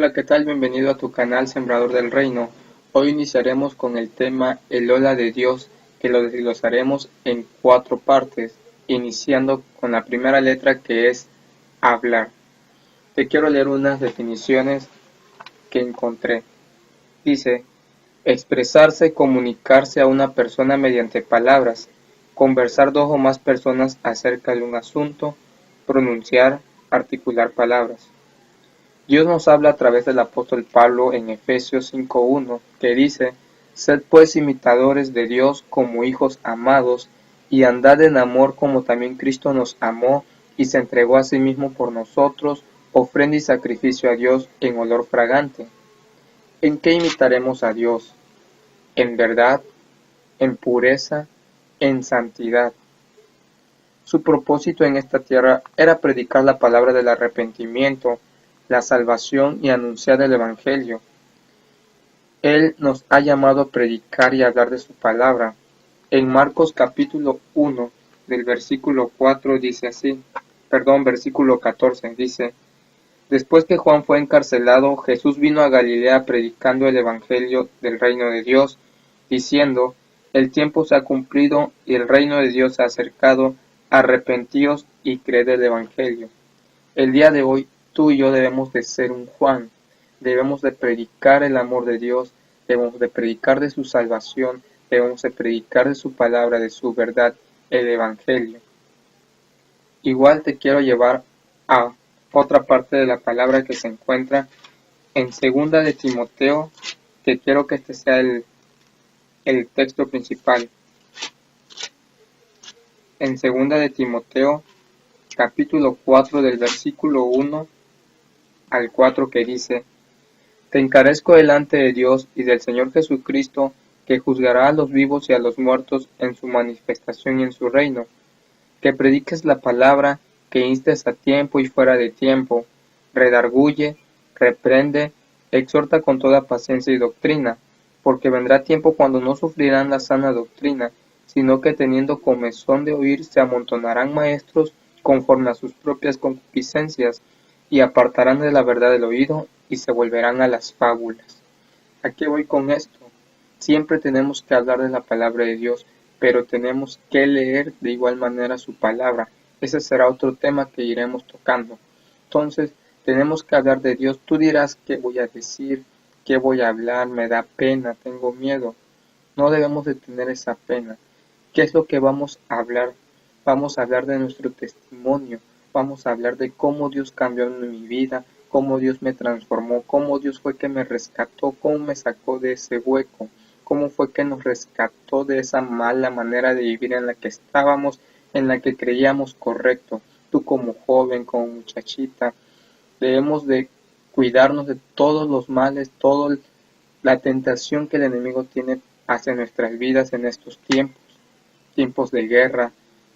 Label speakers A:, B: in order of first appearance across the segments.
A: Hola, ¿qué tal? Bienvenido a tu canal Sembrador del Reino. Hoy iniciaremos con el tema El Hola de Dios, que lo desglosaremos en 4 partes, iniciando con la primera letra que es hablar. Te quiero leer unas definiciones que encontré. Dice, expresarse, comunicarse a una persona mediante palabras, conversar dos o más personas acerca de un asunto, pronunciar, articular palabras. Dios nos habla a través del apóstol Pablo en Efesios 5:1, que dice, sed pues imitadores de Dios como hijos amados, y andad en amor como también Cristo nos amó y se entregó a sí mismo por nosotros, ofrenda y sacrificio a Dios en olor fragante. ¿En qué imitaremos a Dios? En verdad, en pureza, en santidad. Su propósito en esta tierra era predicar la palabra del arrepentimiento, la salvación y anunciar el Evangelio. Él nos ha llamado a predicar y hablar de su palabra. En Marcos capítulo 1, del versículo 4 dice así, versículo 14, dice, después que Juan fue encarcelado, Jesús vino a Galilea predicando el Evangelio del reino de Dios, diciendo, el tiempo se ha cumplido y el reino de Dios se ha acercado, arrepentíos y creed el Evangelio. El día de hoy, tú y yo debemos de ser un Juan, debemos de predicar el amor de Dios, debemos de predicar de su salvación, debemos de predicar de su palabra, de su verdad, el Evangelio. Igual te quiero llevar a otra parte de la palabra que se encuentra en segunda de Timoteo, que quiero que este sea el texto principal. En segunda de Timoteo, capítulo 4 del versículo 1 al 4 que dice, te encarezco delante de Dios y del Señor Jesucristo, que juzgará a los vivos y a los muertos en su manifestación y en su reino, que prediques la palabra, que instes a tiempo y fuera de tiempo, redarguye, reprende, exhorta con toda paciencia y doctrina, porque vendrá tiempo cuando no sufrirán la sana doctrina, sino que teniendo comezón de oír se amontonarán maestros conforme a sus propias concupiscencias, y apartarán de la verdad del oído, y se volverán a las fábulas. ¿A qué voy con esto? Siempre tenemos que hablar de la palabra de Dios, pero tenemos que leer de igual manera su palabra. Ese será otro tema que iremos tocando. Entonces, tenemos que hablar de Dios. Tú dirás, ¿qué voy a decir? ¿Qué voy a hablar? Me da pena, tengo miedo. No debemos de tener esa pena. ¿Qué es lo que vamos a hablar? Vamos a hablar de nuestro testimonio. Vamos a hablar de cómo Dios cambió en mi vida, cómo Dios me transformó, cómo Dios fue que me rescató, cómo me sacó de ese hueco, cómo fue que nos rescató de esa mala manera de vivir en la que estábamos, en la que creíamos correcto. Tú como joven, como muchachita, debemos de cuidarnos de todos los males, toda la tentación que el enemigo tiene hacia nuestras vidas en estos tiempos, tiempos de guerra,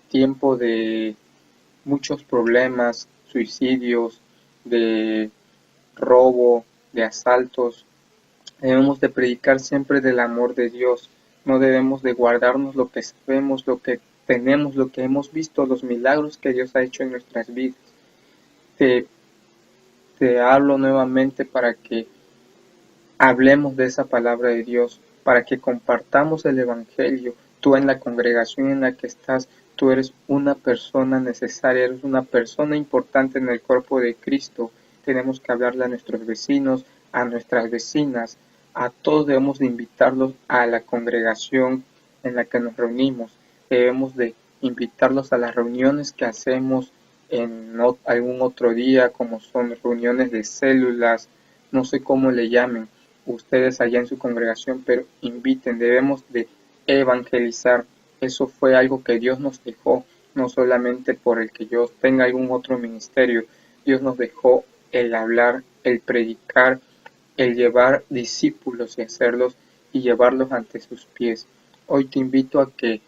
A: tiempo de muchos problemas, suicidios, de robo, de asaltos. Debemos de predicar siempre del amor de Dios. No debemos de guardarnos lo que sabemos, lo que tenemos, lo que hemos visto, los milagros que Dios ha hecho en nuestras vidas. Te, te hablo nuevamente para que hablemos de esa palabra de Dios, para que compartamos el Evangelio. Tú en la congregación en la que estás, tú eres una persona necesaria, eres una persona importante en el cuerpo de Cristo. Tenemos que hablarle a nuestros vecinos, a nuestras vecinas, a todos debemos de invitarlos a la congregación en la que nos reunimos. Debemos de invitarlos a las reuniones que hacemos en algún otro día, como son reuniones de células, no sé cómo le llamen ustedes allá en su congregación, pero inviten, debemos de evangelizar. Eso fue algo que Dios nos dejó, no solamente por el que yo tenga algún otro ministerio. Dios nos dejó el hablar, el predicar, el llevar discípulos y hacerlos y llevarlos ante sus pies. Hoy te invito a que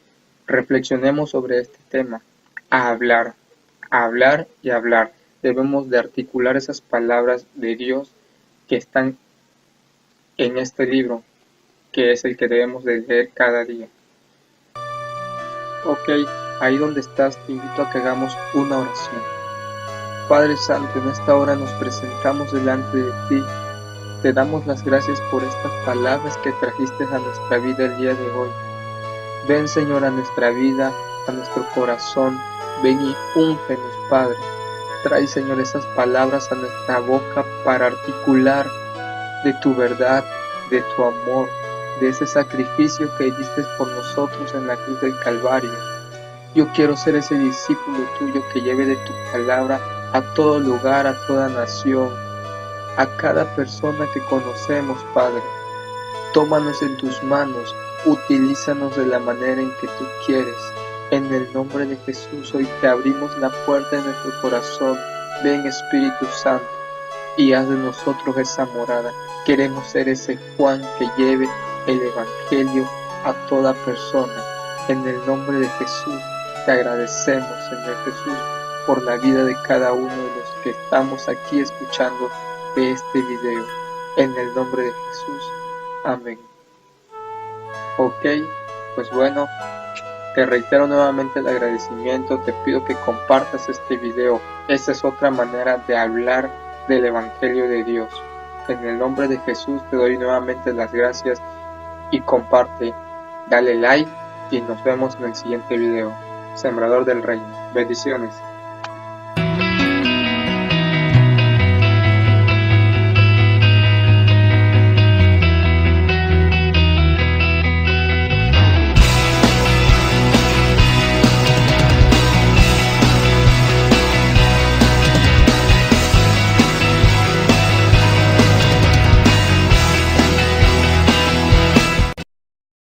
A: reflexionemos sobre este tema, a hablar y hablar. Debemos de articular esas palabras de Dios que están en este libro, que es el que debemos de leer cada día. Ok, ahí donde estás te invito a que hagamos una oración. Padre Santo, en esta hora nos presentamos delante de ti Te damos las gracias por estas palabras que trajiste a nuestra vida el día de hoy. Ven, Señor, a nuestra vida, a nuestro corazón. Ven y úngenos, Padre. Trae, Señor, esas palabras a nuestra boca para articular de tu verdad, de tu amor, de ese sacrificio que diste por nosotros en la cruz del Calvario. Yo quiero ser ese discípulo tuyo que lleve de tu palabra a todo lugar, a toda nación, a cada persona que conocemos, Padre. Tómanos en tus manos, utilízanos de la manera en que tú quieres. En el nombre de Jesús, hoy te abrimos la puerta de nuestro corazón. Ven, Espíritu Santo, y haz de nosotros esa morada. Queremos ser ese Juan que lleve el Evangelio a toda persona. En el nombre de Jesús, te agradecemos, Señor Jesús, por la vida de cada uno de los que estamos aquí escuchando de este video. En el nombre de Jesús. Amén. Ok, pues bueno, te reitero nuevamente el agradecimiento, te pido que compartas este video. Esta es otra manera de hablar del Evangelio de Dios. En el nombre de Jesús te doy nuevamente las gracias y comparte, dale like y nos vemos en el siguiente video. Sembrador del Reino. Bendiciones.